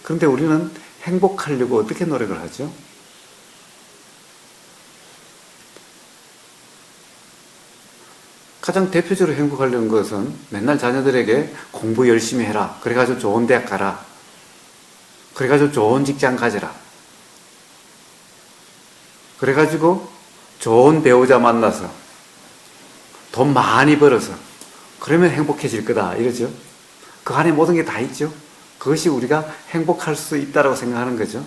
그런데 우리는 행복하려고 어떻게 노력을 하죠? 가장 대표적으로 행복하려는 것은 맨날 자녀들에게 공부 열심히 해라. 그래가지고 좋은 대학 가라. 그래가지고 좋은 직장 가져라. 그래가지고 좋은 배우자 만나서 돈 많이 벌어서 그러면 행복해질 거다. 이러죠. 그 안에 모든 게 다 있죠. 그것이 우리가 행복할 수 있다고 생각하는 거죠.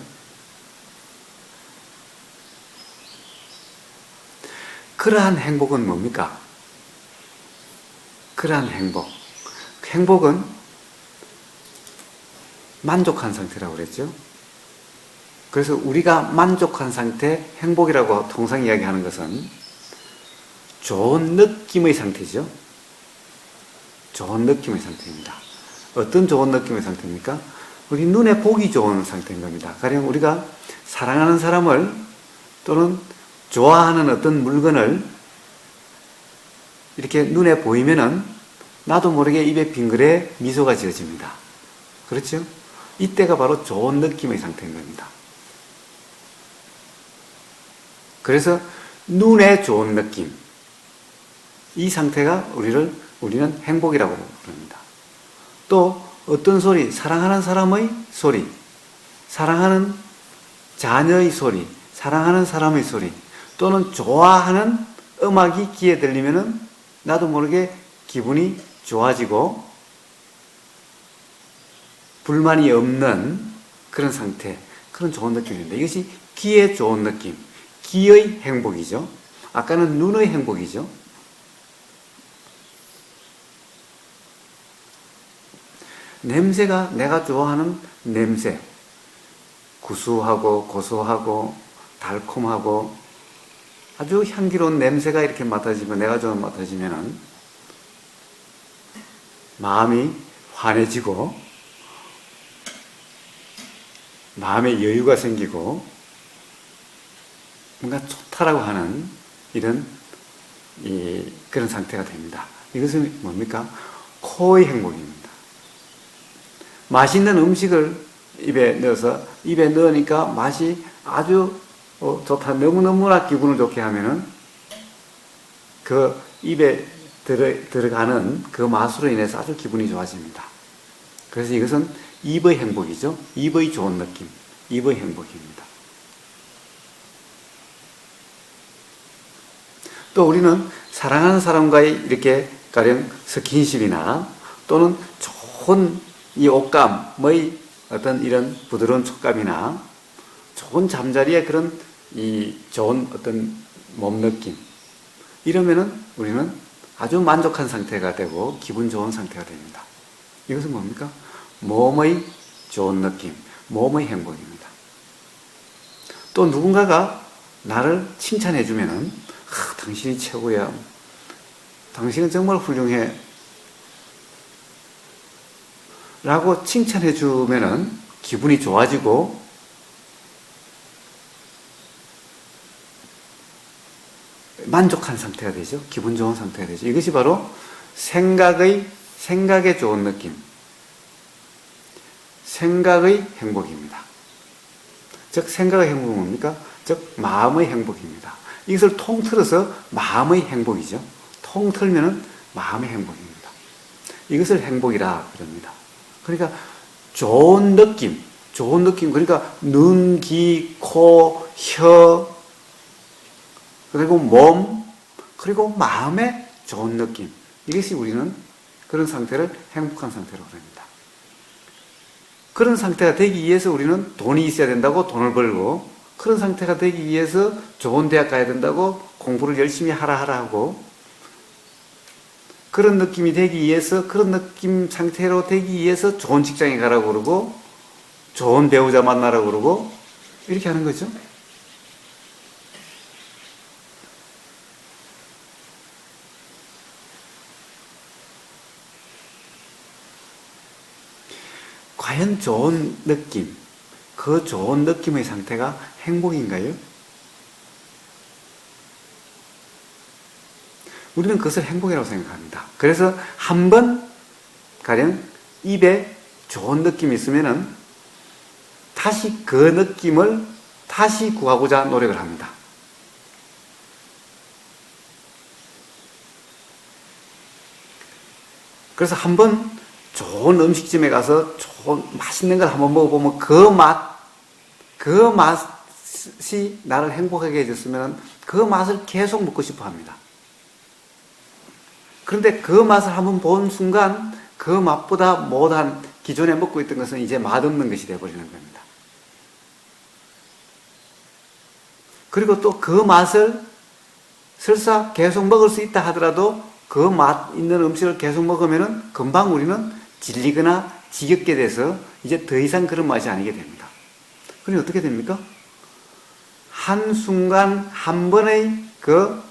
그러한 행복은 뭡니까? 그러한 행복. 행복은 만족한 상태라고 그랬죠. 그래서 우리가 만족한 상태, 행복이라고 통상 이야기하는 것은 좋은 느낌의 상태죠. 좋은 느낌의 상태입니다. 어떤 좋은 느낌의 상태입니까? 우리 눈에 보기 좋은 상태인 겁니다. 가령 우리가 사랑하는 사람을 또는 좋아하는 어떤 물건을 이렇게 눈에 보이면은 나도 모르게 입에 빙그레 미소가 지어집니다. 그렇죠? 이때가 바로 좋은 느낌의 상태인 겁니다. 그래서 눈에 좋은 느낌, 이 상태가 우리는 행복이라고 부릅니다. 또 어떤 소리, 사랑하는 사람의 소리, 사랑하는 자녀의 소리, 사랑하는 사람의 소리, 또는 좋아하는 음악이 귀에 들리면은 나도 모르게 기분이 좋아지고 불만이 없는 그런 상태, 그런 좋은 느낌입니다. 이것이 귀에 좋은 느낌, 귀의 행복이죠. 아까는 눈의 행복이죠. 냄새가 내가 좋아하는 냄새, 구수하고 고소하고 달콤하고 아주 향기로운 냄새가 이렇게 맡아지면, 내가 좀 맡아지면은 마음이 환해지고 마음에 여유가 생기고 뭔가 좋다라고 하는 이런 그런 상태가 됩니다. 이것은 뭡니까? 코의 행복입니다. 맛있는 음식을 입에 넣으니까 맛이 아주 좋다, 너무너무나 기분을 좋게 하면은 그 입에 들어가는 그 맛으로 인해서 아주 기분이 좋아집니다. 그래서 이것은 입의 행복이죠. 입의 좋은 느낌, 입의 행복입니다. 또 우리는 사랑하는 사람과의 이렇게 가령 스킨십이나 또는 좋은 이 옷감의 어떤 이런 부드러운 촉감이나 좋은 잠자리의 그런 이 좋은 어떤 몸 느낌, 이러면은 우리는 아주 만족한 상태가 되고 기분 좋은 상태가 됩니다. 이것은 뭡니까? 몸의 좋은 느낌, 몸의 행복입니다. 또 누군가가 나를 칭찬해 주면은 당신이 최고야, 당신은 정말 훌륭해 라고 칭찬해 주면은 기분이 좋아지고 만족한 상태가 되죠. 기분 좋은 상태가 되죠. 이것이 바로 생각의 좋은 느낌, 생각의 행복입니다. 즉 생각의 행복은 뭡니까? 즉 마음의 행복입니다. 이것을 통틀어서 마음의 행복이죠. 통틀면은 마음의 행복입니다. 이것을 행복이라 그럽니다. 그러니까 좋은 느낌, 그러니까 눈, 귀, 코, 혀, 그리고 몸, 그리고 마음의 좋은 느낌, 이것이 우리는 그런 상태를 행복한 상태라고 합니다. 그런 상태가 되기 위해서 우리는 돈이 있어야 된다고 돈을 벌고, 그런 상태가 되기 위해서 좋은 대학 가야 된다고 공부를 열심히 하라 하고, 그런 느낌이 되기 위해서, 그런 느낌 상태로 되기 위해서 좋은 직장에 가라고 그러고 좋은 배우자 만나라고 그러고 이렇게 하는 거죠. 과연 좋은 느낌, 그 좋은 느낌의 상태가 행복인가요? 우리는 그것을 행복이라고 생각합니다. 그래서 한번 가령 입에 좋은 느낌이 있으면은 다시 그 느낌을 다시 구하고자 노력을 합니다. 그래서 한번 좋은 음식점에 가서 좋은 맛있는 걸 한번 먹어보면 그 맛이 나를 행복하게 해줬으면 그 맛을 계속 먹고 싶어 합니다. 그런데 그 맛을 한번 본 순간 그 맛보다 못한 기존에 먹고 있던 것은 이제 맛없는 것이 되어버리는 겁니다. 그리고 또 그 맛을 설사 계속 먹을 수 있다 하더라도 그 맛 있는 음식을 계속 먹으면 금방 우리는 질리거나 지겹게 돼서 이제 더 이상 그런 맛이 아니게 됩니다. 그럼 어떻게 됩니까? 한순간 한 번의 그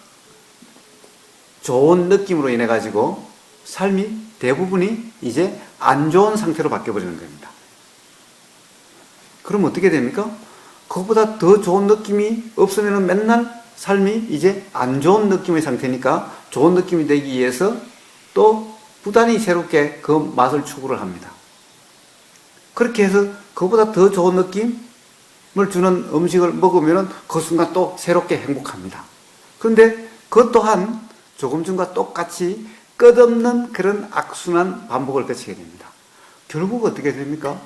좋은 느낌으로 인해 가지고 삶이 대부분이 이제 안 좋은 상태로 바뀌어버리는 겁니다. 그럼 어떻게 됩니까? 그것보다 더 좋은 느낌이 없으면 맨날 삶이 이제 안 좋은 느낌의 상태니까 좋은 느낌이 되기 위해서 또 부단히 새롭게 그 맛을 추구를 합니다. 그렇게 해서 그보다 더 좋은 느낌을 주는 음식을 먹으면 그 순간 또 새롭게 행복합니다. 그런데 그것 또한 조금 전과 똑같이 끝없는 그런 악순환 반복을 거치게 됩니다. 결국 어떻게 됩니까?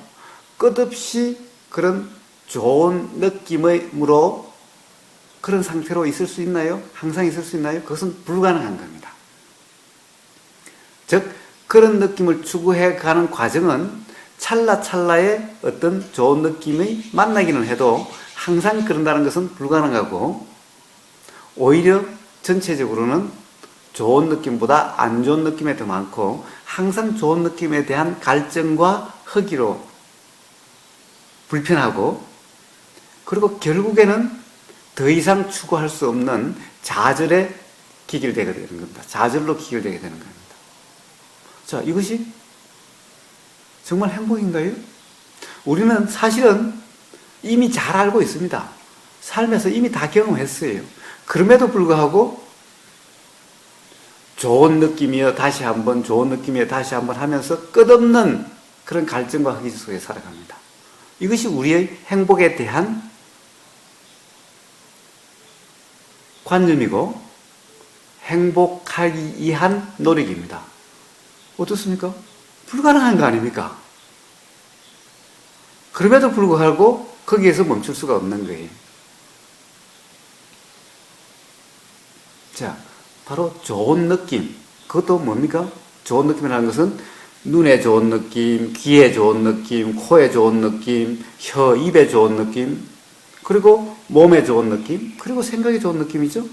끝없이 그런 좋은 느낌으로 그런 상태로 있을 수 있나요? 항상 있을 수 있나요? 그것은 불가능한 겁니다. 즉 그런 느낌을 추구해 가는 과정은 찰나찰나의 어떤 좋은 느낌이 만나기는 해도 항상 그런다는 것은 불가능하고 오히려 전체적으로는 좋은 느낌보다 안 좋은 느낌이 더 많고 항상 좋은 느낌에 대한 갈증과 허기로 불편하고 그리고 결국에는 더 이상 추구할 수 없는 좌절에 기결되게 되는 겁니다. 좌절로 기결되게 되는 겁니다. 자, 이것이 정말 행복인가요? 우리는 사실은 이미 잘 알고 있습니다. 삶에서 이미 다 경험했어요. 그럼에도 불구하고 좋은 느낌이여 다시 한번 좋은 느낌이여 다시 한번 하면서 끝없는 그런 갈증과 허기 속에 살아갑니다. 이것이 우리의 행복에 대한 관념이고 행복하기 위한 노력입니다. 어떻습니까? 불가능한 거 아닙니까? 그럼에도 불구하고 거기에서 멈출 수가 없는 거예요. 자, 바로 좋은 느낌. 그것도 뭡니까? 좋은 느낌이라는 것은 눈에 좋은 느낌, 귀에 좋은 느낌, 코에 좋은 느낌, 혀, 입에 좋은 느낌, 그리고 몸에 좋은 느낌, 그리고 생각에 좋은 느낌이죠.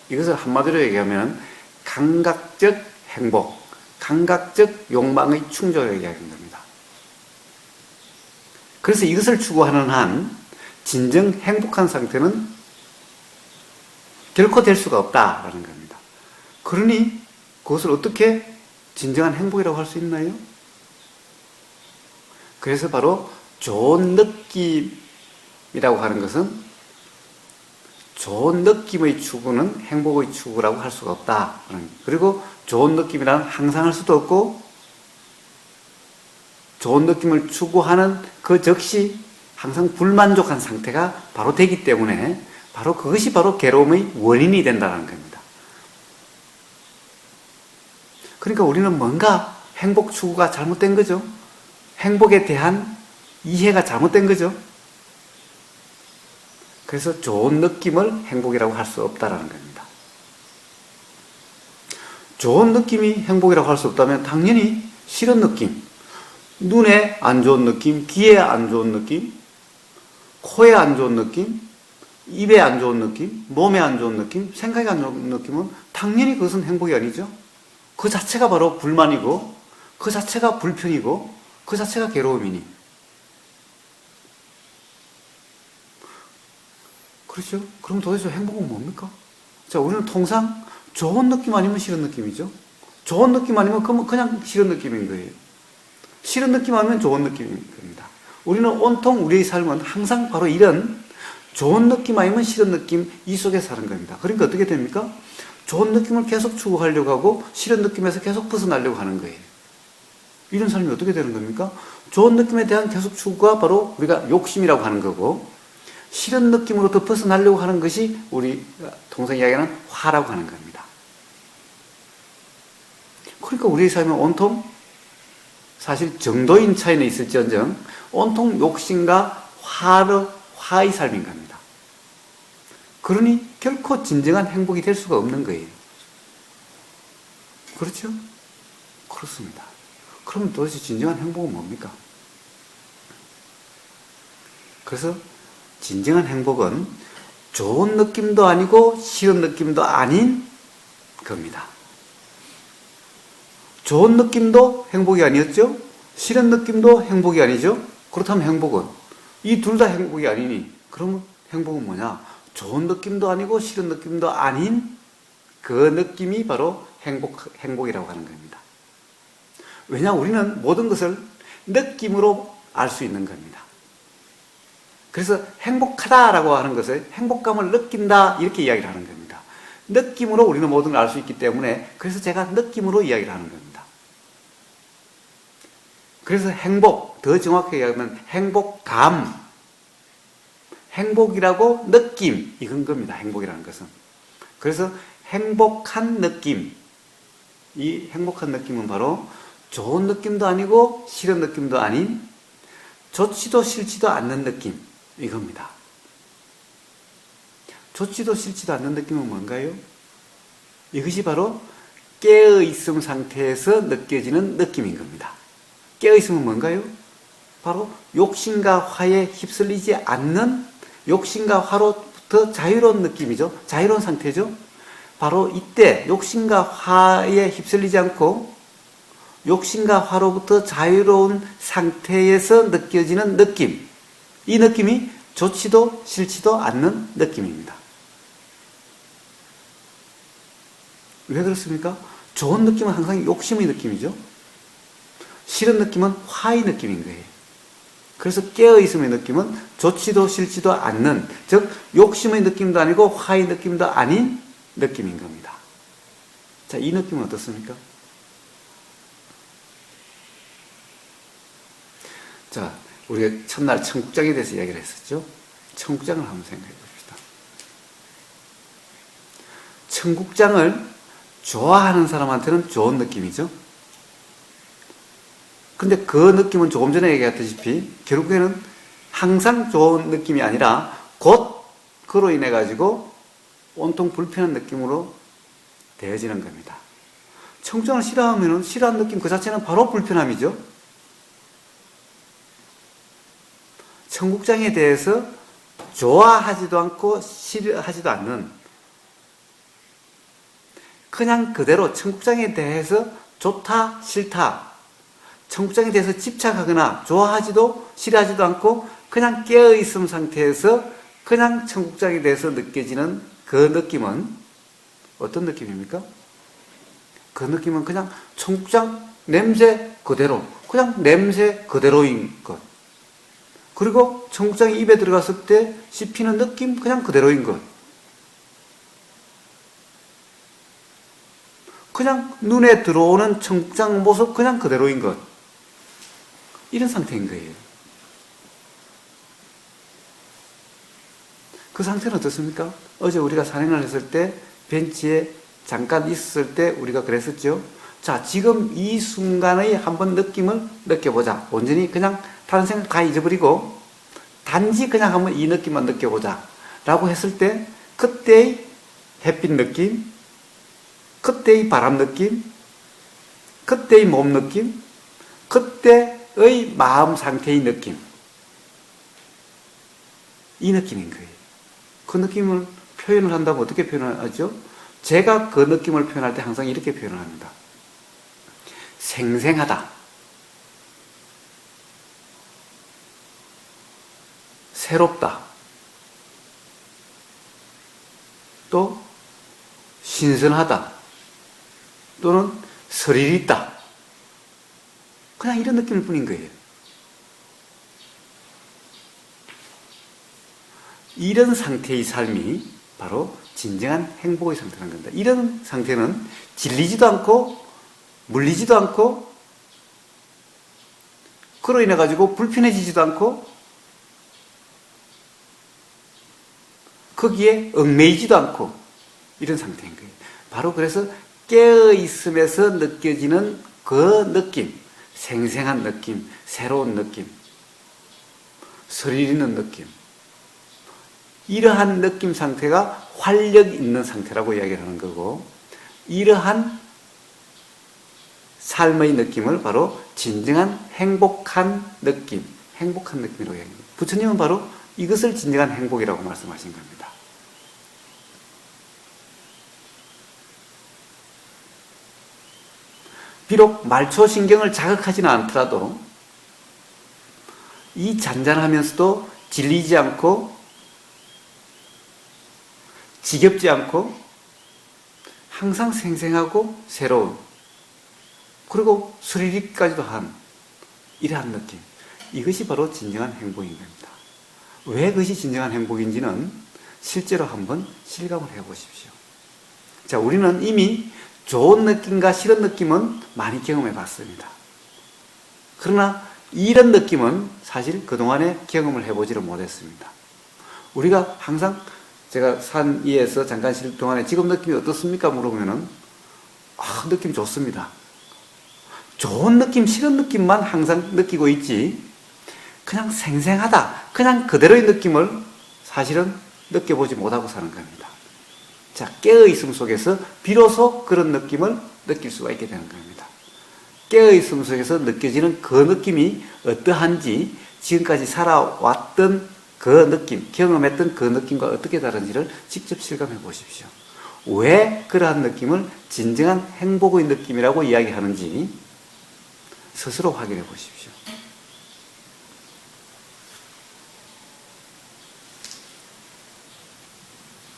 이것을 한마디로 얘기하면 감각적 행복, 감각적 욕망의 충족을 얘기하는 겁니다. 그래서 이것을 추구하는 한 진정 행복한 상태는 결코 될 수가 없다라는 겁니다. 그러니 그것을 어떻게 진정한 행복이라고 할 수 있나요? 그래서 바로 좋은 느낌이라고 하는 것은 좋은 느낌의 추구는 행복의 추구라고 할 수가 없다. 그리고 좋은 느낌이란 항상 할 수도 없고 좋은 느낌을 추구하는 그 즉시 항상 불만족한 상태가 바로 되기 때문에 바로 그것이 바로 괴로움의 원인이 된다는 겁니다. 그러니까 우리는 뭔가 행복 추구가 잘못된 거죠. 행복에 대한 이해가 잘못된 거죠. 그래서 좋은 느낌을 행복이라고 할 수 없다는 겁니다. 좋은 느낌이 행복이라고 할 수 없다면 당연히 싫은 느낌, 눈에 안 좋은 느낌, 귀에 안 좋은 느낌, 코에 안 좋은 느낌, 입에 안 좋은 느낌, 몸에 안 좋은 느낌, 생각에 안 좋은 느낌은 당연히 그것은 행복이 아니죠. 그 자체가 바로 불만이고 그 자체가 불편이고 그 자체가 괴로움이니. 그렇죠? 그럼 도대체 행복은 뭡니까? 자, 우리는 통상 좋은 느낌 아니면 싫은 느낌이죠. 좋은 느낌 아니면 그냥 싫은 느낌인 거예요. 싫은 느낌 아니면 좋은 느낌인 겁니다. 우리는 온통 우리의 삶은 항상 바로 이런 좋은 느낌 아니면 싫은 느낌 이 속에 사는 겁니다. 그러니까 어떻게 됩니까? 좋은 느낌을 계속 추구하려고 하고 싫은 느낌에서 계속 벗어나려고 하는 거예요. 이런 삶이 어떻게 되는 겁니까? 좋은 느낌에 대한 계속 추구가 바로 우리가 욕심이라고 하는 거고, 싫은 느낌으로부터 벗어나려고 하는 것이 우리 통상 이야기하는 화라고 하는 겁니다. 그러니까 우리의 삶은 온통 사실 정도인 차이는 있을지언정 온통 욕심과 화의 삶인 겁니다. 그러니 결코 진정한 행복이 될 수가 없는 거예요. 그렇죠? 그렇습니다. 그럼 도대체 진정한 행복은 뭡니까? 그래서 진정한 행복은 좋은 느낌도 아니고 싫은 느낌도 아닌 겁니다. 좋은 느낌도 행복이 아니었죠? 싫은 느낌도 행복이 아니죠? 그렇다면 행복은? 이 둘 다 행복이 아니니 그러면 행복은 뭐냐? 좋은 느낌도 아니고 싫은 느낌도 아닌 그 느낌이 바로 행복이라고 하는 겁니다. 왜냐? 우리는 모든 것을 느낌으로 알 수 있는 겁니다. 그래서 행복하다라고 하는 것을 행복감을 느낀다 이렇게 이야기를 하는 겁니다. 느낌으로 우리는 모든 걸 알 수 있기 때문에 그래서 제가 느낌으로 이야기를 하는 겁니다. 그래서 행복, 더 정확하게 이야기하면 행복감, 행복이라고 느낌, 이건 겁니다. 행복이라는 것은. 그래서 행복한 느낌, 이 행복한 느낌은 바로 좋은 느낌도 아니고 싫은 느낌도 아닌 좋지도 싫지도 않는 느낌, 이겁니다. 좋지도 싫지도 않는 느낌은 뭔가요? 이것이 바로 깨어있음 상태에서 느껴지는 느낌인 겁니다. 깨어있음은 뭔가요? 바로 욕심과 화에 휩쓸리지 않는 욕심과 화로부터 자유로운 느낌이죠. 자유로운 상태죠. 바로 이때 욕심과 화에 휩쓸리지 않고 욕심과 화로부터 자유로운 상태에서 느껴지는 느낌. 이 느낌이 좋지도 싫지도 않는 느낌입니다. 왜 그렇습니까? 좋은 느낌은 항상 욕심의 느낌이죠. 싫은 느낌은 화의 느낌인 거예요. 그래서 깨어있음의 느낌은 좋지도 싫지도 않는, 즉 욕심의 느낌도 아니고 화의 느낌도 아닌 느낌인 겁니다. 자, 이 느낌은 어떻습니까? 자, 우리가 첫날 청국장에 대해서 이야기를 했었죠. 청국장을 한번 생각해 봅시다. 청국장을 좋아하는 사람한테는 좋은 느낌이죠. 근데 그 느낌은 조금 전에 얘기했다시피 결국에는 항상 좋은 느낌이 아니라 곧 그로 인해 가지고 온통 불편한 느낌으로 되어지는 겁니다. 청국장을 싫어하면 싫어하는 느낌 그 자체는 바로 불편함이죠. 청국장에 대해서 좋아하지도 않고 싫어하지도 않는, 그냥 그대로 청국장에 대해서 좋다 싫다, 청국장에 대해서 집착하거나 좋아하지도 싫어하지도 않고 그냥 깨어있음 상태에서 그냥 청국장에 대해서 느껴지는 그 느낌은 어떤 느낌입니까? 그 느낌은 그냥 청국장 냄새 그대로, 그냥 냄새 그대로인 것. 그리고 청국장이 입에 들어갔을 때 씹히는 느낌 그냥 그대로인 것. 그냥 눈에 들어오는 청국장 모습 그냥 그대로인 것. 이런 상태인 거예요. 그 상태는 어떻습니까? 어제 우리가 산행을 했을 때 벤치에 잠깐 있었을 때 우리가 그랬었죠. 자, 지금 이 순간의 한번 느낌을 느껴보자. 온전히 그냥 다른 생각 다 잊어버리고 단지 그냥 한번 이 느낌만 느껴보자 라고 했을 때 그때의 햇빛 느낌, 그때의 바람 느낌, 그때의 몸 느낌, 그때의 마음 상태의 느낌, 이 느낌인 거예요. 그 느낌을 표현을 한다면 어떻게 표현을 하죠? 제가 그 느낌을 표현할 때 항상 이렇게 표현을 합니다. 생생하다, 새롭다, 또 신선하다, 또는 스릴 있다. 그냥 이런 느낌일 뿐인 거예요. 이런 상태의 삶이 바로 진정한 행복의 상태라는 겁니다. 이런 상태는 질리지도 않고 물리지도 않고 그로 인해 가지고 불편해지지도 않고 거기에 얽매이지도 않고 이런 상태인 거예요. 바로 그래서 깨어있음에서 느껴지는 그 느낌, 생생한 느낌, 새로운 느낌, 스릴 있는 느낌, 이러한 느낌 상태가 활력 있는 상태라고 이야기를 하는 거고, 이러한 삶의 느낌을 바로 진정한 행복한 느낌, 행복한 느낌이라고 이야기합니다. 부처님은 바로 이것을 진정한 행복이라고 말씀하신 겁니다. 비록 말초신경을 자극하지는 않더라도 이 잔잔하면서도 질리지 않고 지겹지 않고 항상 생생하고 새로운, 그리고 스릴있기까지도 한 이러한 느낌, 이것이 바로 진정한 행복인 겁니다. 왜 그것이 진정한 행복인지는 실제로 한번 실감을 해보십시오. 자, 우리는 이미 좋은 느낌과 싫은 느낌은 많이 경험해 봤습니다. 그러나 이런 느낌은 사실 그동안에 경험을 해보지를 못했습니다. 우리가 항상 제가 산 위에서 잠깐 쉴 동안에 지금 느낌이 어떻습니까? 물어보면은 느낌 좋습니다. 좋은 느낌, 싫은 느낌만 항상 느끼고 있지, 그냥 생생하다, 그냥 그대로의 느낌을 사실은 느껴보지 못하고 사는 겁니다. 자, 깨어있음 속에서 비로소 그런 느낌을 느낄 수가 있게 되는 겁니다. 깨어있음 속에서 느껴지는 그 느낌이 어떠한지, 지금까지 살아왔던 그 느낌, 경험했던 그 느낌과 어떻게 다른지를 직접 실감해 보십시오. 왜 그러한 느낌을 진정한 행복의 느낌이라고 이야기하는지 스스로 확인해 보십시오.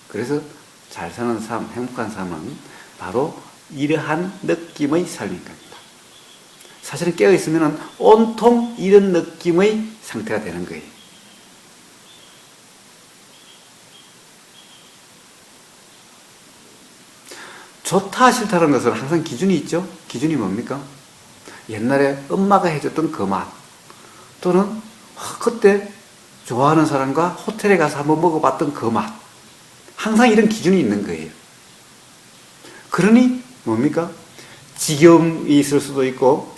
그래서 잘 사는 삶, 행복한 삶은 바로 이러한 느낌의 삶인 겁니다. 사실은 깨어있으면 온통 이런 느낌의 상태가 되는 거예요. 좋다, 싫다는 것은 항상 기준이 있죠. 기준이 뭡니까? 옛날에 엄마가 해줬던 그 맛, 또는 그때 좋아하는 사람과 호텔에 가서 한번 먹어봤던 그 맛, 항상 이런 기준이 있는 거예요. 그러니 뭡니까? 지겨움이 있을 수도 있고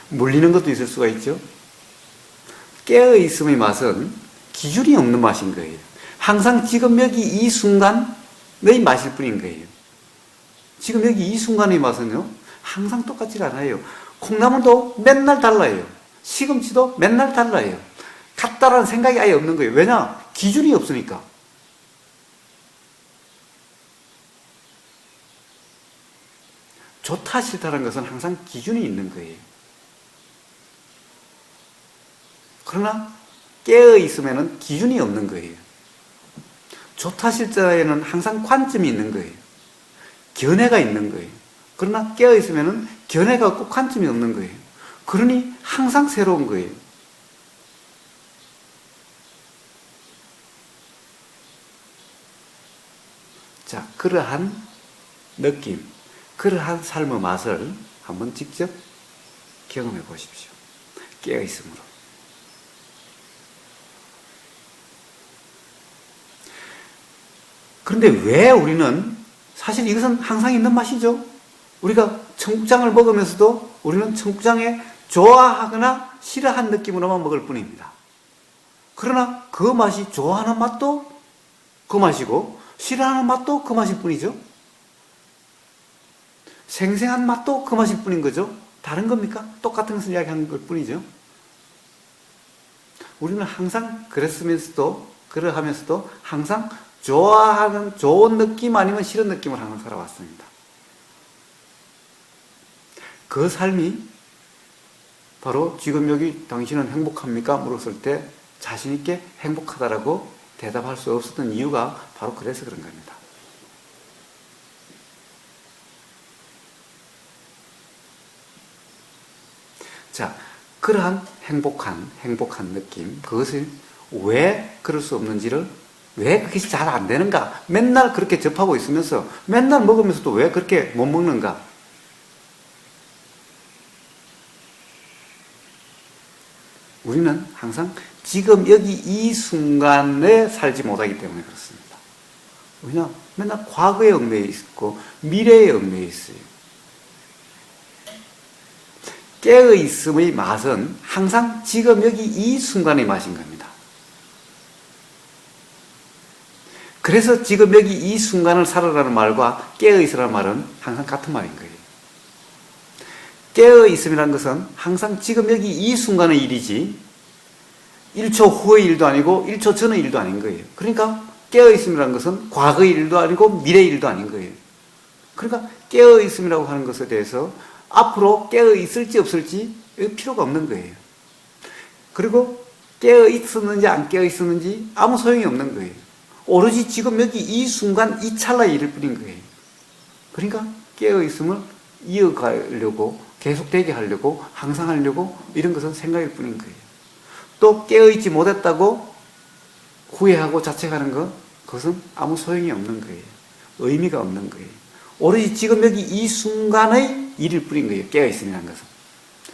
물리는 것도 있을 수가 있죠. 깨어있음의 맛은 기준이 없는 맛인 거예요. 항상 지금 여기 이 순간의 맛일 뿐인 거예요. 지금 여기 이 순간의 맛은요, 항상 똑같지 않아요. 콩나물도 맨날 달라요. 시금치도 맨날 달라요. 같다라는 생각이 아예 없는 거예요. 왜냐? 기준이 없으니까. 좋다, 싫다는 것은 항상 기준이 있는 거예요. 그러나 깨어있으면 기준이 없는 거예요. 좋다, 싫다에는 항상 관점이 있는 거예요. 견해가 있는 거예요. 그러나 깨어있으면 견해가 없고 관점이 없는 거예요. 그러니 항상 새로운 거예요. 자, 그러한 느낌, 그러한 삶의 맛을 한번 직접 경험해 보십시오. 깨어있음으로. 그런데 왜 우리는, 사실 이것은 항상 있는 맛이죠. 우리가 청국장을 먹으면서도 우리는 청국장에 좋아하거나 싫어하는 느낌으로만 먹을 뿐입니다. 그러나 그 맛이 좋아하는 맛도 그 맛이고 싫어하는 맛도 그 맛일 뿐이죠. 생생한 맛도 그 맛일 뿐인 거죠. 다른 겁니까? 똑같은 것을 이야기하는 것 뿐이죠. 우리는 항상 그랬으면서도, 그러하면서도 항상 좋아하는 좋은 느낌 아니면 싫은 느낌을 항상 살아왔습니다. 그 삶이 바로 지금 여기 당신은 행복합니까? 물었을 때 자신있게 행복하다라고 대답할 수 없었던 이유가 바로 그래서 그런 겁니다. 자, 그러한 행복한 느낌, 그것을 왜 그럴 수 없는지를, 왜 그것이 잘 안 되는가? 맨날 그렇게 접하고 있으면서, 맨날 먹으면서도 왜 그렇게 못 먹는가? 우리는 항상 지금 여기 이 순간에 살지 못하기 때문에 그렇습니다. 왜냐? 맨날 과거에 얽매여 있고 미래에 얽매여 있어요. 깨어있음의 맛은 항상 지금 여기 이 순간의 맛인 겁니다. 그래서 지금 여기 이 순간을 살아라는 말과 깨어있으라는 말은 항상 같은 말인 거예요. 깨어있음이라는 것은 항상 지금 여기 이 순간의 일이지 1초 후의 일도 아니고 1초 전의 일도 아닌 거예요. 그러니까 깨어있음이라는 것은 과거의 일도 아니고 미래의 일도 아닌 거예요. 그러니까 깨어있음이라고 하는 것에 대해서 앞으로 깨어있을지 없을지 필요가 없는 거예요. 그리고 깨어있었는지 안 깨어있었는지 아무 소용이 없는 거예요. 오로지 지금 여기 이 순간 이 찰나의 일일 뿐인 거예요. 그러니까 깨어있음을 이어가려고 계속되게 하려고 항상 하려고 이런 것은 생각일 뿐인 거예요. 또 깨어있지 못했다고 후회하고 자책하는 것, 그것은 아무 소용이 없는 거예요. 의미가 없는 거예요. 오로지 지금 여기 이 순간의 일일 뿐인 거예요. 깨어있음이라는 것은.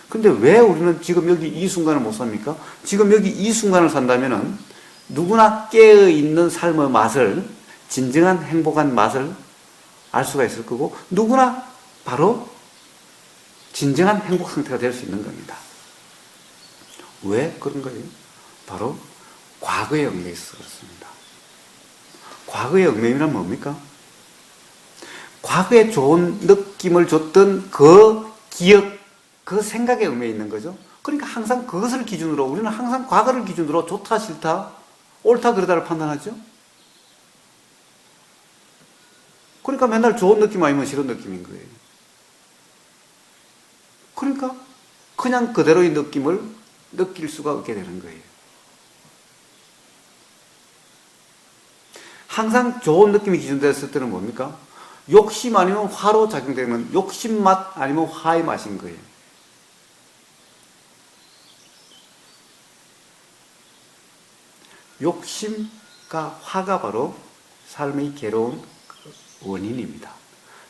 근데 왜 우리는 지금 여기 이 순간을 못 삽니까? 지금 여기 이 순간을 산다면은 누구나 깨어있는 삶의 맛을, 진정한 행복한 맛을 알 수가 있을 거고, 누구나 바로 진정한 행복 상태가 될 수 있는 겁니다. 왜 그런 거예요? 바로 과거에 얽매여 있어서 그렇습니다. 과거의 얽매임이란 뭡니까? 과거에 좋은 느낌을 줬던 그 기억, 그 생각에 얽매여 있는 거죠. 그러니까 항상 그것을 기준으로, 우리는 항상 과거를 기준으로 좋다, 싫다, 옳다, 그러다를 판단하죠. 그러니까 맨날 좋은 느낌 아니면 싫은 느낌인 거예요. 그러니까 그냥 그대로의 느낌을 느낄 수가 없게 되는 거예요. 항상 좋은 느낌이 기준됐을 때는 뭡니까? 욕심 아니면 화로 작용되는 욕심 맛 아니면 화의 맛인 거예요. 욕심과 화가 바로 삶의 괴로운 원인입니다.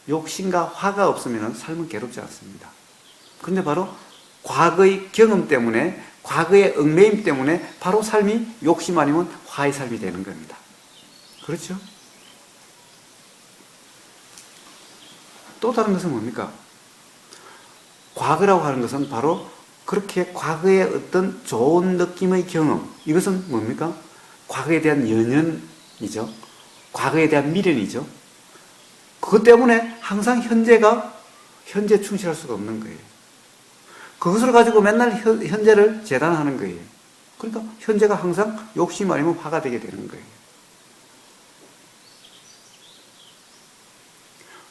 욕심과 화가 없으면 삶은 괴롭지 않습니다. 그런데 바로 과거의 경험 때문에, 과거의 얽매임 때문에 바로 삶이 욕심 아니면 화의 삶이 되는 겁니다. 그렇죠? 또 다른 것은 뭡니까? 과거라고 하는 것은 바로 그렇게 과거의 어떤 좋은 느낌의 경험, 이것은 뭡니까? 과거에 대한 연연이죠. 과거에 대한 미련이죠. 그것 때문에 항상 현재 충실할 수가 없는 거예요. 그것을 가지고 맨날 현재를 재단하는 거예요. 그러니까 현재가 항상 욕심 아니면 화가 되게 되는 거예요.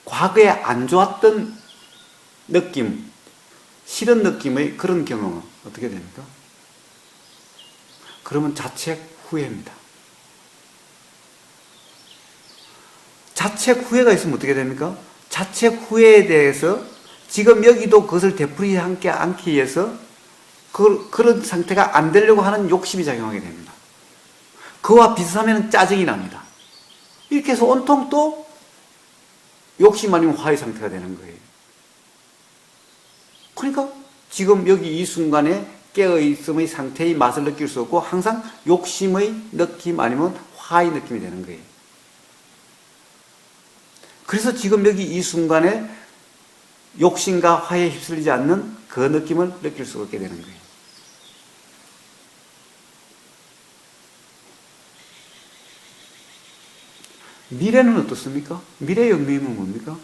과거에 안 좋았던 느낌, 싫은 느낌의 그런 경험은 어떻게 됩니까? 그러면 자책 후회입니다. 자책 후회가 있으면 어떻게 됩니까? 자책 후회에 대해서 지금 여기도 그것을 되풀이하지 않기 위해서 그런 상태가 안 되려고 하는 욕심이 작용하게 됩니다. 그와 비슷하면 짜증이 납니다. 이렇게 해서 온통 또 욕심 아니면 화의 상태가 되는 거예요. 그러니까 지금 여기 이 순간에 깨어있음의 상태의 맛을 느낄 수 없고 항상 욕심의 느낌 아니면 화의 느낌이 되는 거예요. 그래서 지금 여기 이 순간에 욕심과 화에 휩쓸리지 않는 그 느낌을 느낄 수 없게 되는 거예요. 미래는 어떻습니까? 미래의 얽매임은 뭡니까?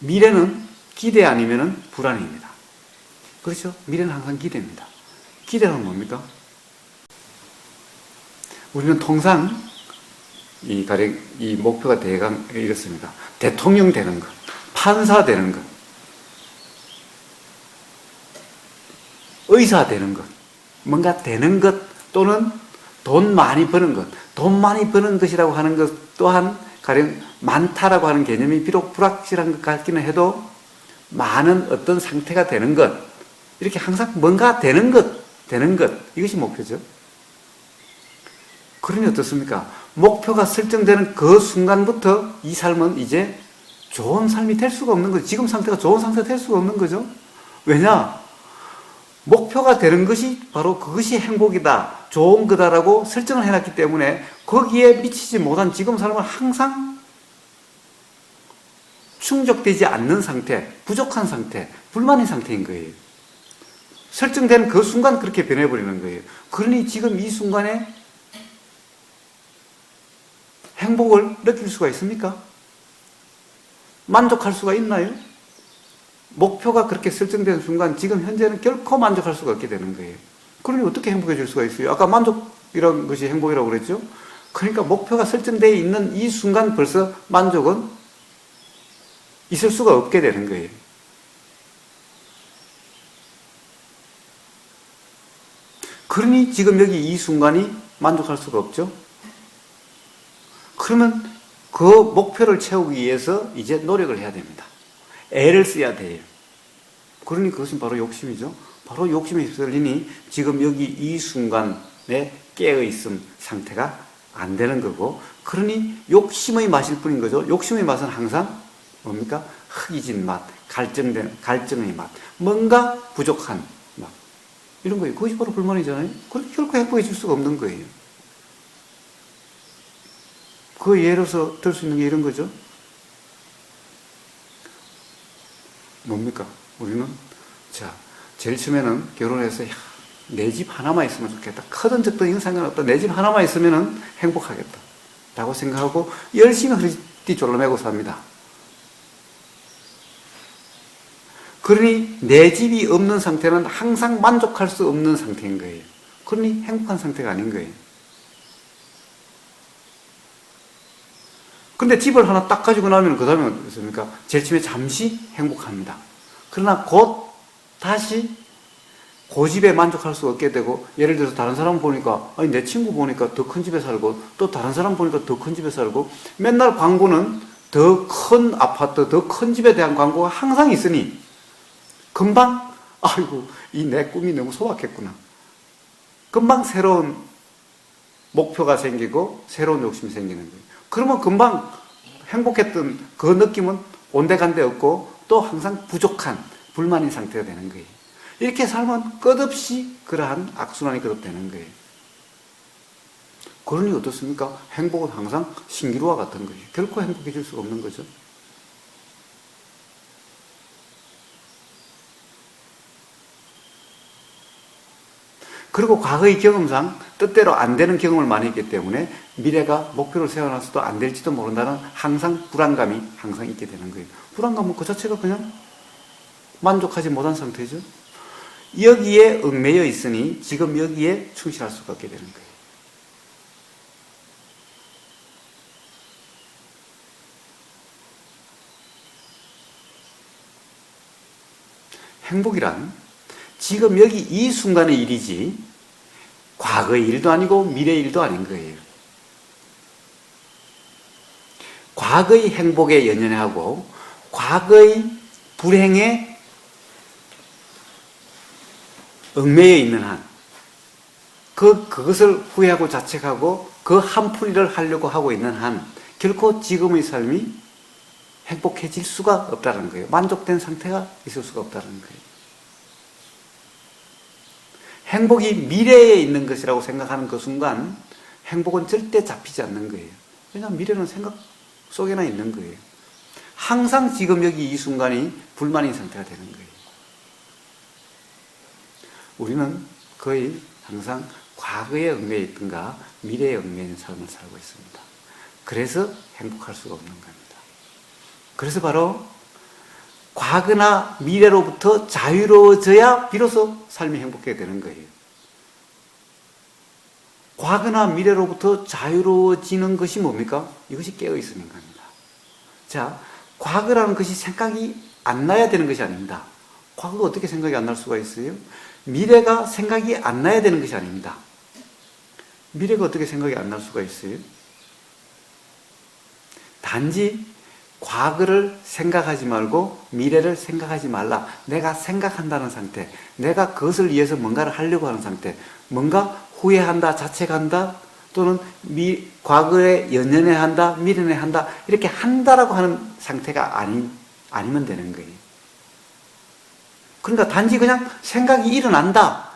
미래는 기대 아니면 불안입니다. 그렇죠? 미래는 항상 기대입니다. 기대는 뭡니까? 우리는 통상 이 목표가 대강 이렇습니다. 대통령 되는 것, 판사 되는 것, 의사 되는 것, 뭔가 되는 것 또는 돈 많이 버는 것, 돈 많이 버는 것이라고 하는 것 또한 가령 많다라고 하는 개념이 비록 불확실한 것 같기는 해도 많은 어떤 상태가 되는 것, 이렇게 항상 뭔가 되는 것, 이것이 목표죠. 그러니 어떻습니까? 목표가 설정되는 그 순간부터 이 삶은 이제 좋은 삶이 될 수가 없는 거죠. 지금 상태가 좋은 상태가 될 수가 없는 거죠. 왜냐? 목표가 되는 것이 바로 그것이 행복이다, 좋은 거다라고 설정을 해놨기 때문에 거기에 미치지 못한 지금 삶은 항상 충족되지 않는 상태, 부족한 상태, 불만인 상태인 거예요. 설정된 그 순간 그렇게 변해버리는 거예요. 그러니 지금 이 순간에 행복을 느낄 수가 있습니까? 만족할 수가 있나요? 목표가 그렇게 설정된 순간 지금 현재는 결코 만족할 수가 없게 되는 거예요. 그러니 어떻게 행복해질 수가 있어요? 아까 만족이라는 것이 행복이라고 그랬죠? 그러니까 목표가 설정되어 있는 이 순간 벌써 만족은 있을 수가 없게 되는 거예요. 그러니 지금 여기 이 순간이 만족할 수가 없죠? 그러면 그 목표를 채우기 위해서 이제 노력을 해야 됩니다. 애를 써야 돼요. 그러니 그것은 바로 욕심이죠. 바로 욕심에 휩쓸리니 지금 여기 이 순간에 깨어있음 상태가 안 되는 거고, 그러니 욕심의 맛일 뿐인 거죠. 욕심의 맛은 항상 뭡니까? 흑이진 맛, 갈증의 맛, 뭔가 부족한 맛, 이런 거예요. 그것이 바로 불만이잖아요. 그렇게 결코 행복해질 수가 없는 거예요. 그 예로서 들 수 있는 게 이런 거죠. 뭡니까? 우리는 제일 처음에는 결혼해서 내 집 하나만 있으면 좋겠다. 크든 적든 이건 상관없다. 내 집 하나만 있으면 행복하겠다 라고 생각하고 열심히 허리띠 졸라매고 삽니다. 그러니 내 집이 없는 상태는 항상 만족할 수 없는 상태인 거예요. 그러니 행복한 상태가 아닌 거예요. 근데 집을 하나 딱 가지고 나면 그 다음에 어떻습니까? 제일 처음에 잠시 행복합니다. 그러나 곧 다시 그 집에 만족할 수 없게 되고, 예를 들어서 다른 사람 보니까, 아니 내 친구 보니까 더 큰 집에 살고, 또 다른 사람 보니까 더 큰 집에 살고, 맨날 광고는 더 큰 아파트, 더 큰 집에 대한 광고가 항상 있으니 금방 아이고 이 내 꿈이 너무 소박했구나. 금방 새로운 목표가 생기고 새로운 욕심이 생기는 거예요. 그러면 금방 행복했던 그 느낌은 온데간데 없고 또 항상 부족한 불만인 상태가 되는 거예요. 이렇게 살면 끝없이 그러한 악순환이 거듭되는 거예요. 그러니 어떻습니까? 행복은 항상 신기루와 같은 거예요. 결코 행복해질 수가 없는 거죠. 그리고 과거의 경험상 뜻대로 안 되는 경험을 많이 했기 때문에 미래가 목표를 세워놨어도 안 될지도 모른다는 항상 불안감이 항상 있게 되는 거예요. 불안감은 그 자체가 그냥 만족하지 못한 상태죠. 여기에 얽매여 있으니 지금 여기에 충실할 수가 없게 되는 거예요. 행복이란 지금 여기 이 순간의 일이지 과거의 일도 아니고 미래의 일도 아닌 거예요. 과거의 행복에 연연하고 과거의 불행에 얽매여 있는 한 그것을 후회하고 자책하고 그 한풀이를 하려고 하고 있는 한 결코 지금의 삶이 행복해질 수가 없다는 거예요. 만족된 상태가 있을 수가 없다는 거예요. 행복이 미래에 있는 것이라고 생각하는 그 순간 행복은 절대 잡히지 않는 거예요. 왜냐하면 미래는 생각 속에나 있는 거예요. 항상 지금 여기 이 순간이 불만인 상태가 되는 거예요. 우리는 거의 항상 과거에 얽매여 있든가 미래에 얽매여 있는 삶을 살고 있습니다. 그래서 행복할 수가 없는 겁니다. 그래서 바로 과거나 미래로부터 자유로워져야 비로소 삶이 행복하게 되는 거예요. 과거나 미래로부터 자유로워지는 것이 뭡니까? 이것이 깨어있음인 겁니다. 자, 과거라는 것이 생각이 안 나야 되는 것이 아닙니다. 과거가 어떻게 생각이 안 날 수가 있어요? 미래가 생각이 안 나야 되는 것이 아닙니다. 미래가 어떻게 생각이 안 날 수가 있어요? 단지 과거를 생각하지 말고 미래를 생각하지 말라. 내가 생각한다는 상태, 내가 그것을 위해서 뭔가를 하려고 하는 상태, 뭔가 후회한다, 자책한다, 또는 과거에 연연해 한다, 미련해 한다, 이렇게 한다라고 하는 상태가 아니면 되는 거예요. 그러니까 단지 그냥 생각이 일어난다라고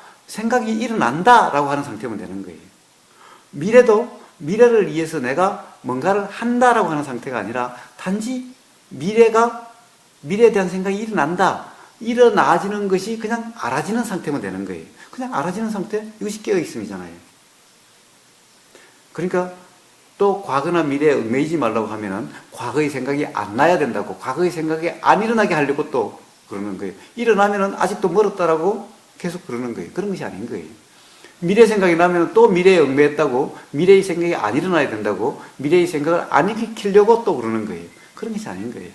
하는 상태면 되는 거예요. 미래도 미래를 위해서 내가 뭔가를 한다라고 하는 상태가 아니라 단지 미래에 대한 생각이 일어나지는 것이 그냥 알아지는 상태면 되는 거예요. 그냥 알아지는 상태? 이것이 깨어있음이잖아요. 그러니까 또 과거나 미래에 얽매이지 말라고 하면은 과거의 생각이 안 나야 된다고, 과거의 생각이 안 일어나게 하려고 또 그러는 거예요. 일어나면은 아직도 멀었다라고 계속 그러는 거예요. 그런 것이 아닌 거예요. 미래 생각이 나면 또 미래에 얽매였다고, 미래의 생각이 안 일어나야 된다고, 미래의 생각을 안 일으키려고 또 그러는 거예요. 그런 것이 아닌 거예요.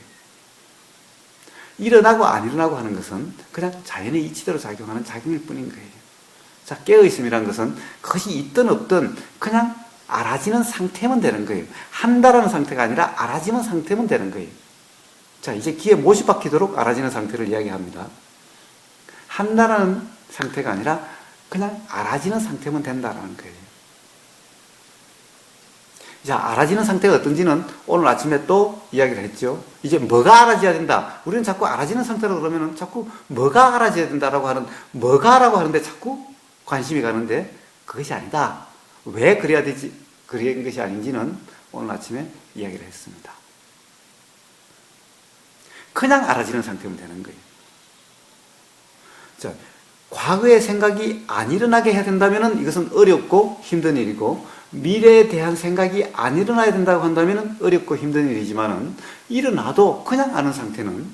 일어나고 안 일어나고 하는 것은 그냥 자연의 이치대로 작용하는 작용일 뿐인 거예요. 자, 깨어있음이라는 것은 그것이 있든 없든 그냥 알아지는 상태면 되는 거예요. 한다라는 상태가 아니라 알아지는 상태면 되는 거예요. 자, 이제 귀에 못이 박히도록 알아지는 상태를 이야기합니다. 한다라는 상태가 아니라 그냥 알아지는 상태면 된다라는 거예요. 자, 알아지는 상태가 어떤지는 오늘 아침에 또 이야기를 했죠. 이제 뭐가 알아져야 된다. 우리는 자꾸 알아지는 상태라고 그러면 자꾸 뭐가 알아져야 된다라고 하는, 뭐가라고 하는데 자꾸 관심이 가는데 그것이 아니다. 왜 그래야 되지? 그런 것이 아닌지는 오늘 아침에 이야기를 했습니다. 그냥 알아지는 상태면 되는 거예요. 자, 과거의 생각이 안 일어나게 해야 된다면 이것은 어렵고 힘든 일이고, 미래에 대한 생각이 안 일어나야 된다고 한다면 어렵고 힘든 일이지만은, 일어나도 그냥 아는 상태는,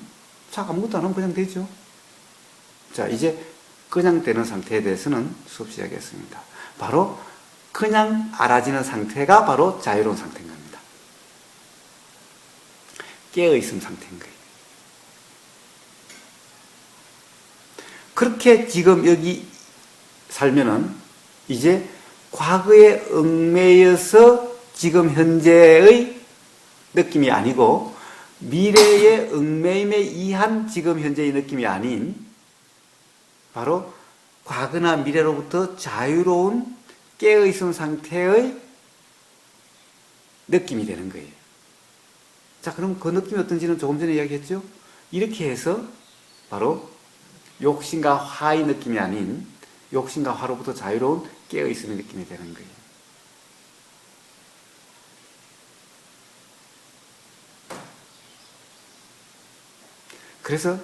자, 아무것도 안 하면 그냥 되죠. 자, 이제 그냥 되는 상태에 대해서는 수업 시작했습니다. 바로 그냥 알아지는 상태가 바로 자유로운 상태인 겁니다. 깨어있음 상태인 거예요. 그렇게 지금 여기 살면은 이제 과거에 얽매여서 지금 현재의 느낌이 아니고 미래의 얽매임에 의한 지금 현재의 느낌이 아닌 바로 과거나 미래로부터 자유로운 깨어있음 상태의 느낌이 되는 거예요. 자, 그럼 그 느낌이 어떤지는 조금 전에 이야기했죠? 이렇게 해서 바로 욕심과 화의 느낌이 아닌 욕심과 화로부터 자유로운 깨어있음의 느낌이 되는 거예요. 그래서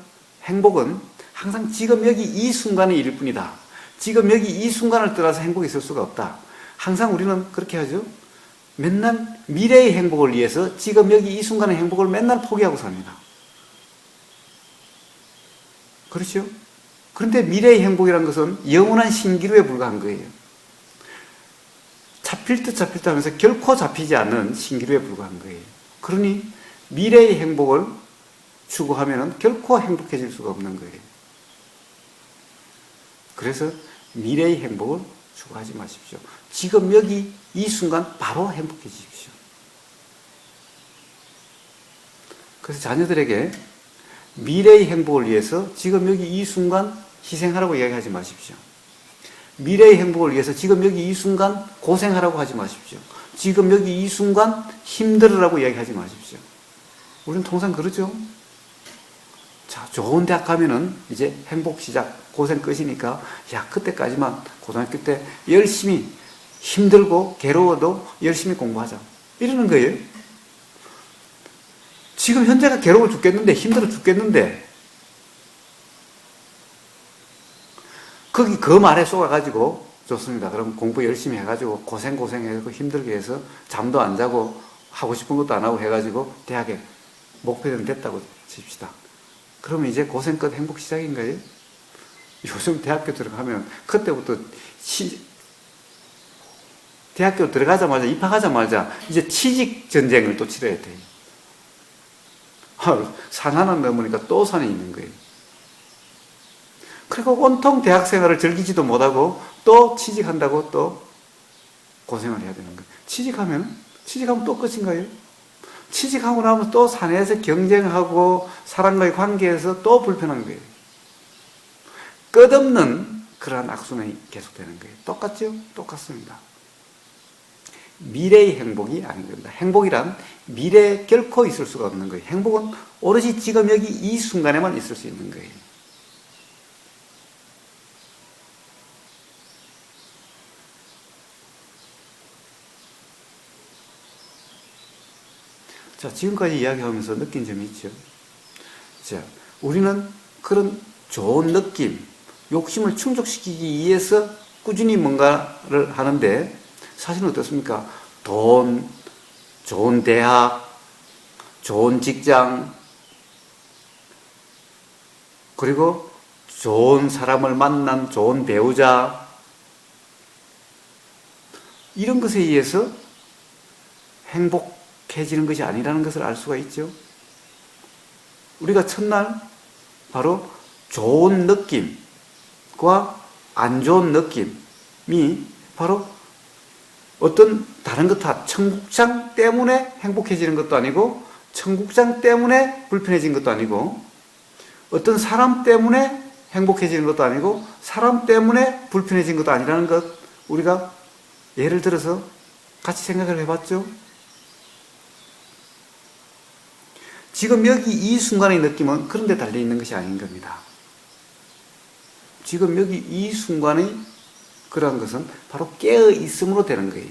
행복은 항상 지금 여기 이 순간의 일일 뿐이다. 지금 여기 이 순간을 떠나서 행복이 있을 수가 없다. 항상 우리는 그렇게 하죠. 맨날 미래의 행복을 위해서 지금 여기 이 순간의 행복을 맨날 포기하고 삽니다. 그렇죠? 그런데 미래의 행복이라는 것은 영원한 신기루에 불과한 거예요. 잡힐 듯 하면서 결코 잡히지 않는 신기루에 불과한 거예요. 그러니 미래의 행복을 추구하면 결코 행복해질 수가 없는 거예요. 그래서 미래의 행복을 추구하지 마십시오. 지금 여기 이 순간 바로 행복해지십시오. 그래서 자녀들에게 미래의 행복을 위해서 지금 여기 이 순간 희생하라고 이야기하지 마십시오. 미래의 행복을 위해서 지금 여기 이 순간 고생하라고 하지 마십시오. 지금 여기 이 순간 힘들으라고 이야기하지 마십시오. 우리는 통상 그러죠. 자, 좋은 대학 가면은 이제 행복 시작, 고생 끝이니까 야, 그때까지만 고등학교 때 열심히 힘들고 괴로워도 열심히 공부하자. 이러는 거예요. 지금 현재가 괴로워 죽겠는데, 힘들어 죽겠는데, 거기 그 말에 쏘아가지고, 좋습니다. 그럼 공부 열심히 해가지고, 고생해가지고 힘들게 해서, 잠도 안 자고, 하고 싶은 것도 안 하고 해가지고, 대학에 목표는 됐다고 칩시다. 그러면 이제 고생 끝 행복 시작인 거예요? 요즘 대학교 들어가면, 그때부터 대학교 들어가자마자, 입학하자마자, 이제 취직 전쟁을 또 치러야 돼요. 산 하나 넘으니까 또 산이 있는 거예요. 그리고 온통 대학 생활을 즐기지도 못하고 또 취직한다고 또 고생을 해야 되는 거예요. 취직하면 또 끝인가요? 취직하고 나면 또 사내에서 경쟁하고 사람과의 관계에서 또 불편한 거예요. 끝없는 그러한 악순환이 계속되는 거예요. 똑같죠? 똑같습니다. 미래의 행복이 아닌 겁니다. 행복이란 미래에 결코 있을 수가 없는 거예요. 행복은 오로지 지금 여기 이 순간에만 있을 수 있는 거예요. 자, 지금까지 이야기하면서 느낀 점이 있죠. 자, 우리는 그런 좋은 느낌, 욕심을 충족시키기 위해서 꾸준히 뭔가를 하는데, 사실은 어떻습니까? 돈, 좋은 대학, 좋은 직장, 그리고 좋은 사람을 만난 좋은 배우자, 이런 것에 의해서 행복해지는 것이 아니라는 것을 알 수가 있죠. 우리가 첫날 바로 좋은 느낌과 안 좋은 느낌이 바로 어떤 다른 것과 청국장 때문에 행복해지는 것도 아니고 청국장 때문에 불편해진 것도 아니고 어떤 사람 때문에 행복해지는 것도 아니고 사람 때문에 불편해진 것도 아니라는 것, 우리가 예를 들어서 같이 생각을 해봤죠. 지금 여기 이 순간의 느낌은 그런 데 달려있는 것이 아닌 겁니다. 지금 여기 이 순간의 그러한 것은 바로 깨어있음으로 되는 거예요.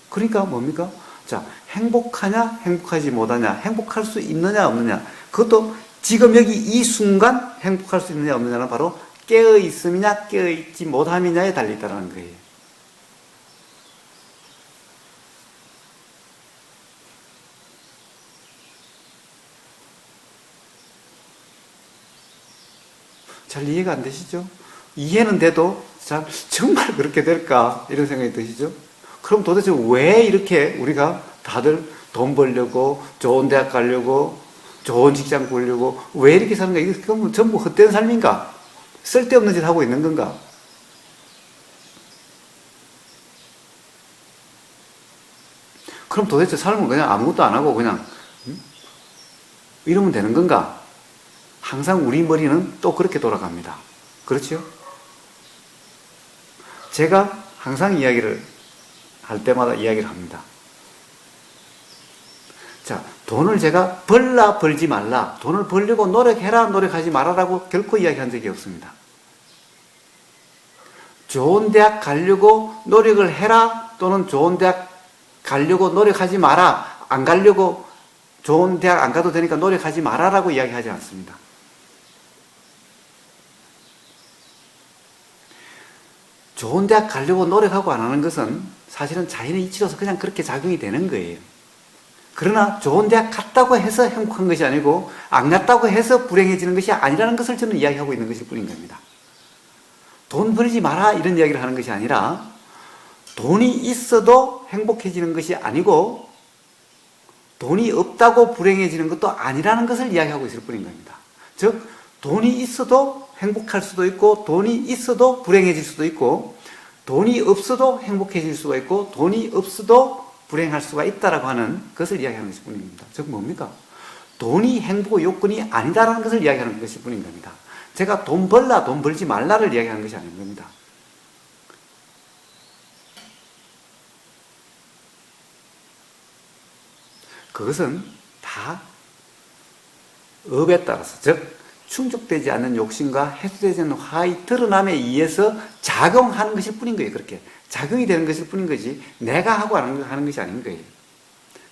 그러니까 뭡니까? 자, 행복하냐 행복하지 못하냐, 행복할 수 있느냐 없느냐, 그것도 지금 여기 이 순간 행복할 수 있느냐 없느냐는 바로 깨어있음이냐 깨어있지 못함이냐에 달려있다는 거예요. 잘 이해가 안 되시죠? 이해는 돼도 잘 정말 그렇게 될까 이런 생각이 드시죠? 그럼 도대체 왜 이렇게 우리가 다들 돈 벌려고 좋은 대학 가려고 좋은 직장 구하려고 왜 이렇게 사는가? 이게 그건 전부 헛된 삶인가? 쓸데없는 짓 하고 있는 건가? 그럼 도대체 삶은 그냥 아무것도 안 하고 그냥 이러면 되는 건가? 항상 우리 머리는 또 그렇게 돌아갑니다. 그렇죠? 제가 항상 이야기를 할 때마다 이야기를 합니다. 자, 돈을 제가 벌라 벌지 말라, 돈을 벌려고 노력해라 노력하지 말아라고 결코 이야기한 적이 없습니다. 좋은 대학 가려고 노력을 해라 또는 좋은 대학 가려고 노력하지 마라, 안 가려고 좋은 대학 안 가도 되니까 노력하지 마라라고 이야기하지 않습니다. 좋은 대학 가려고 노력하고 안 하는 것은 사실은 자연의 이치로서 그냥 그렇게 작용이 되는 거예요. 그러나 좋은 대학 갔다고 해서 행복한 것이 아니고 안 갔다고 해서 불행해지는 것이 아니라는 것을 저는 이야기하고 있는 것일 뿐인 겁니다. 돈 벌지 마라 이런 이야기를 하는 것이 아니라 돈이 있어도 행복해지는 것이 아니고 돈이 없다고 불행해지는 것도 아니라는 것을 이야기하고 있을 뿐인 겁니다. 즉 돈이 있어도 행복할 수도 있고 돈이 있어도 불행해질 수도 있고 돈이 없어도 행복해질 수가 있고 돈이 없어도 불행할 수가 있다라고 하는 것을 이야기하는 것일 뿐입니다. 즉 뭡니까? 돈이 행복의 요건이 아니다라는 것을 이야기하는 것일 뿐인 겁니다. 제가 돈 벌라 돈 벌지 말라를 이야기하는 것이 아닌 겁니다. 그것은 다 업에 따라서, 즉 충족되지 않는 욕심과 해소되지 않는 화의 드러남에 의해서 작용하는 것일 뿐인 거예요. 그렇게 작용이 되는 것일 뿐인 거지 내가 하고 하는 것이 아닌 거예요.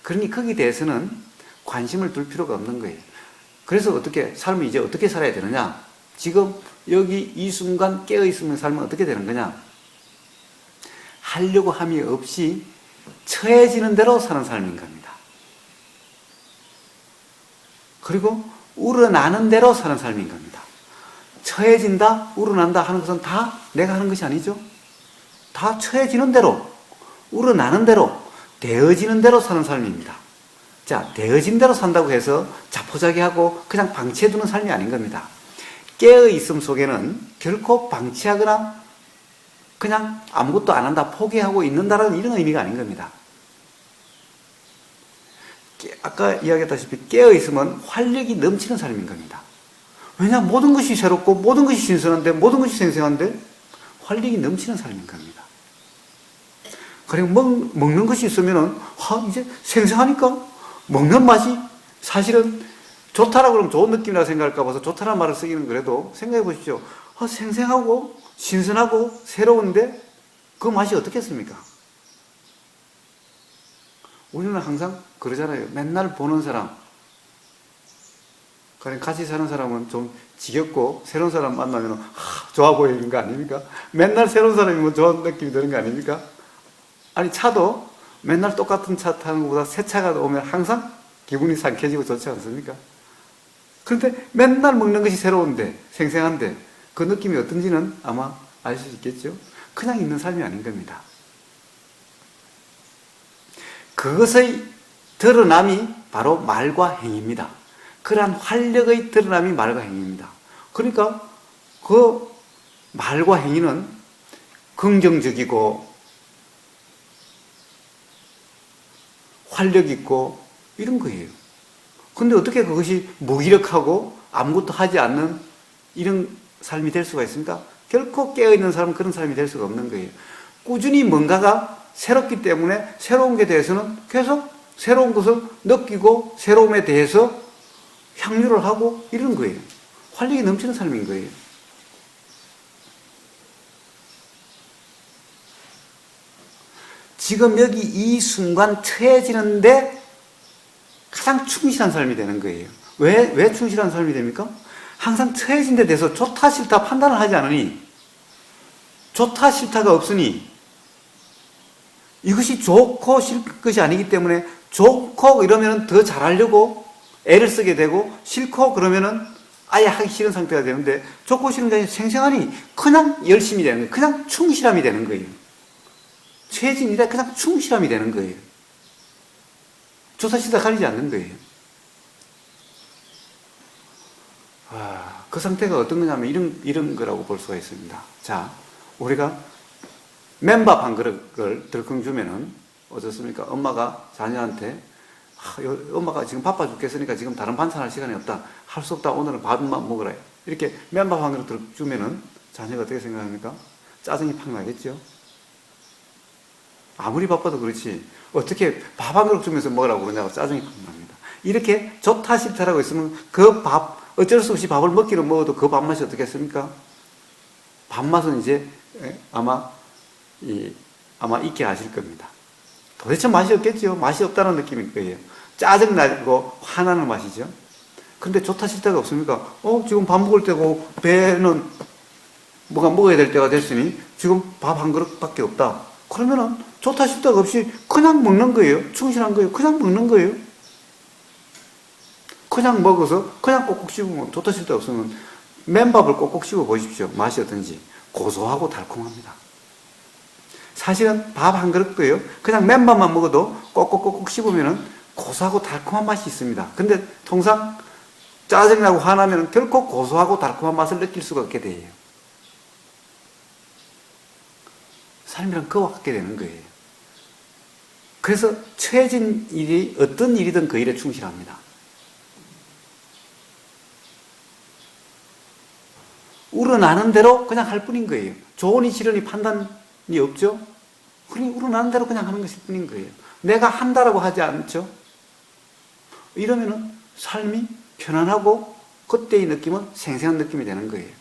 그러니 거기에 대해서는 관심을 둘 필요가 없는 거예요. 그래서 어떻게 삶을 이제 어떻게 살아야 되느냐? 지금 여기 이 순간 깨어있으면 살면 어떻게 되는 거냐? 하려고 함이 없이 처해지는 대로 사는 삶인 겁니다. 그리고 우러나는 대로 사는 삶인 겁니다. 처해진다, 우러난다 하는 것은 다 내가 하는 것이 아니죠. 다 처해지는 대로, 우러나는 대로, 되어지는 대로 사는 삶입니다. 자, 되어진 대로 산다고 해서 자포자기하고 그냥 방치해두는 삶이 아닌 겁니다. 깨어있음 속에는 결코 방치하거나 그냥 아무것도 안 한다, 포기하고 있는다라는 이런 의미가 아닌 겁니다. 아까 이야기했다시피 깨어있으면 활력이 넘치는 삶인 겁니다. 왜냐하면 모든 것이 새롭고 모든 것이 신선한데 모든 것이 생생한데 활력이 넘치는 삶인 겁니다. 그리고 먹는 것이 있으면은, 이제 생생하니까 먹는 맛이 사실은 좋다라고 그러면 좋은 느낌이라 생각할까 봐서 좋다라는 말을 쓰기는 그래도 생각해 보십시오. 생생하고 신선하고 새로운데 그 맛이 어떻겠습니까? 우리는 항상 그러잖아요. 맨날 보는 사람, 그냥 같이 사는 사람은 좀 지겹고 새로운 사람 만나면 좋아 보이는 거 아닙니까? 맨날 새로운 사람이면 좋은 느낌이 드는 거 아닙니까? 아니 차도 맨날 똑같은 차 타는 것보다 새 차가 오면 항상 기분이 상쾌해지고 좋지 않습니까? 그런데 맨날 먹는 것이 새로운데 생생한데 그 느낌이 어떤지는 아마 알 수 있겠죠? 그냥 있는 삶이 아닌 겁니다. 그것의 드러남이 바로 말과 행위입니다. 그러한 활력의 드러남이 말과 행위입니다. 그러니까 그 말과 행위는 긍정적이고 활력 있고 이런 거예요. 근데 어떻게 그것이 무기력하고 아무것도 하지 않는 이런 삶이 될 수가 있습니까? 결코 깨어있는 사람은 그런 삶이 될 수가 없는 거예요. 꾸준히 뭔가가 새롭기 때문에 새로운 게 대해서는 계속 새로운 것을 느끼고 새로움에 대해서 향유를 하고 이런 거예요. 활력이 넘치는 삶인 거예요. 지금 여기 이 순간 처해지는데 가장 충실한 삶이 되는 거예요. 왜 충실한 삶이 됩니까? 항상 처해진 데 대해서 좋다 싫다 판단을 하지 않으니, 좋다 싫다가 없으니, 이것이 좋고 싫은 것이 아니기 때문에 좋고 이러면 더 잘하려고 애를 쓰게 되고, 싫고 그러면은 아예 하기 싫은 상태가 되는데, 좋고 싫은 게 아니라 생생하니 그냥 열심히 되는 거예요. 그냥 충실함이 되는 거예요. 처해진 일에 그냥 충실함이 되는 거예요. 좋다 싫다 가리지 않는 거예요. 그 상태가 어떤 거냐면 이런 거라고 볼 수가 있습니다. 자, 우리가 맨밥 한 그릇을 들컹 주면은 어떻습니까? 엄마가 자녀한테 엄마가 지금 바빠 죽겠으니까 지금 다른 반찬 할 시간이 없다. 할 수 없다. 오늘은 밥만 먹으라. 이렇게 맨밥 한 그릇 들컹 주면은 자녀가 어떻게 생각합니까? 짜증이 팍 나겠죠? 아무리 바빠도 그렇지 어떻게 밥 한 그릇 주면서 먹으라고 그러냐고 짜증이 팍 납니다. 이렇게 좋다 싫다라고 있으면 그 밥, 어쩔 수 없이 밥을 먹기로 먹어도 그 밥맛이 어떻겠습니까? 밥맛은 이제 아마 잊게 하실 겁니다. 도대체 맛이 없겠죠? 맛이 없다는 느낌일 거예요. 짜증나고 화나는 맛이죠. 근데 좋다 싫다가 없습니까? 지금 밥 먹을 때고 배는 뭐가 먹어야 될 때가 됐으니 지금 밥 한 그릇밖에 없다. 그러면은 좋다 싫다가 없이 그냥 먹는 거예요. 충실한 거예요. 그냥 먹는 거예요. 그냥 먹어서 그냥 꼭꼭 씹으면 좋다 싫다 없으면 맨밥을 꼭꼭 씹어 보십시오. 맛이 어떤지. 고소하고 달콤합니다. 사실은 밥 한 그릇도요. 그냥 맨밥만 먹어도 꼭꼭 씹으면 고소하고 달콤한 맛이 있습니다. 근데 통상 짜증나고 화나면 결코 고소하고 달콤한 맛을 느낄 수가 없게 돼요. 삶이란 그와 같게 되는 거예요. 그래서 처해진 일이 어떤 일이든 그 일에 충실합니다. 우러나는 대로 그냥 할 뿐인 거예요. 좋으니 싫으니 판단이 없죠? 그러니 우러나는 대로 그냥 하는 것일 뿐인 거예요. 내가 한다라고 하지 않죠? 이러면은 삶이 편안하고 그때의 느낌은 생생한 느낌이 되는 거예요.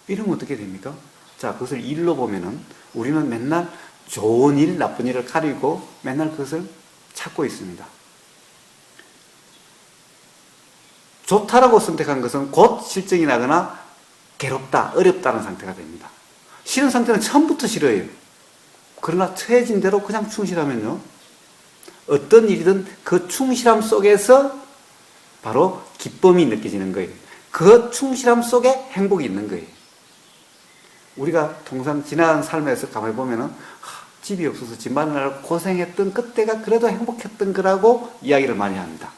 이러면 어떻게 됩니까? 자, 그것을 일로 보면은 우리는 맨날 좋은 일, 나쁜 일을 가리고 맨날 그것을 찾고 있습니다. 좋다라고 선택한 것은 곧 실증이 나거나 괴롭다, 어렵다는 상태가 됩니다. 싫은 상태는 처음부터 싫어요. 그러나 처해진 대로 그냥 충실하면요. 어떤 일이든 그 충실함 속에서 바로 기쁨이 느껴지는 거예요. 그 충실함 속에 행복이 있는 거예요. 우리가 통상 지난 삶에서 가만히 보면은 집이 없어서 집 마련하려고 고생했던 그때가 그래도 행복했던 거라고 이야기를 많이 합니다.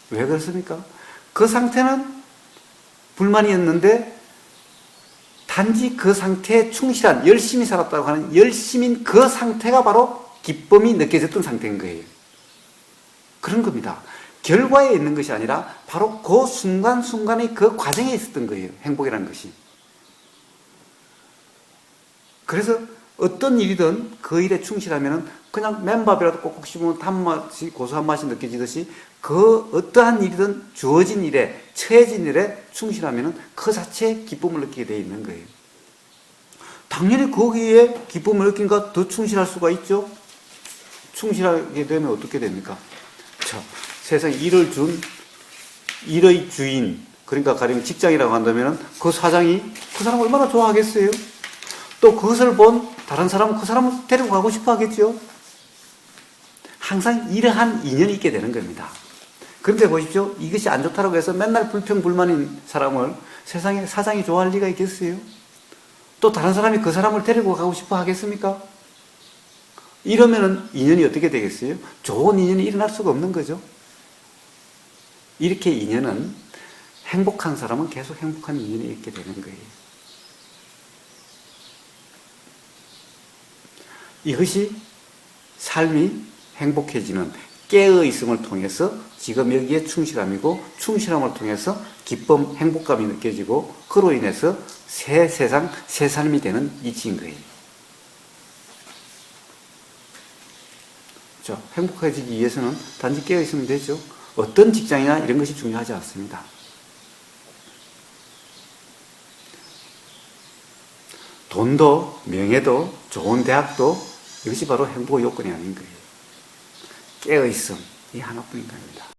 왜 그렇습니까? 그 상태는 불만이었는데 단지 그 상태에 충실한 열심히 살았다고 하는 열심인 그 상태가 바로 기쁨이 느껴졌던 상태인 거예요. 그런 겁니다. 결과에 있는 것이 아니라 바로 그 순간순간의 그 과정에 있었던 거예요. 행복이라는 것이. 그래서 어떤 일이든 그 일에 충실하면은 그냥 맨밥이라도 꼭꼭 씹으면 단맛이, 고소한 맛이 느껴지듯이 그 어떠한 일이든 주어진 일에, 처해진 일에 충실하면은 그 자체에 기쁨을 느끼게 되어 있는 거예요. 당연히 거기에 기쁨을 느낀가 더 충실할 수가 있죠. 충실하게 되면 어떻게 됩니까? 자, 세상에 일을 준 일의 주인, 그러니까 가령 직장이라고 한다면 그 사장이 그 사람을 얼마나 좋아하겠어요? 또 그것을 본 다른 사람은 그 사람을 데리고 가고 싶어 하겠죠? 항상 이러한 인연이 있게 되는 겁니다. 그런데 보십시오. 이것이 안 좋다고 해서 맨날 불평불만인 사람을 세상에 사장이 좋아할 리가 있겠어요? 또 다른 사람이 그 사람을 데리고 가고 싶어 하겠습니까? 이러면은 인연이 어떻게 되겠어요? 좋은 인연이 일어날 수가 없는 거죠. 이렇게 인연은 행복한 사람은 계속 행복한 인연이 있게 되는 거예요. 이것이 삶이 행복해지는 깨어있음을 통해서 지금 여기에 충실함이고, 충실함을 통해서 기쁨, 행복감이 느껴지고, 그로 인해서 새 세상, 새 삶이 되는 이치인 거예요. 자, 행복해지기 위해서는 단지 깨어있으면 되죠. 어떤 직장이나 이런 것이 중요하지 않습니다. 돈도, 명예도, 좋은 대학도 이것이 바로 행복의 요건이 아닌 거예요. 깨어있음, 이 하나뿐인 겁니다.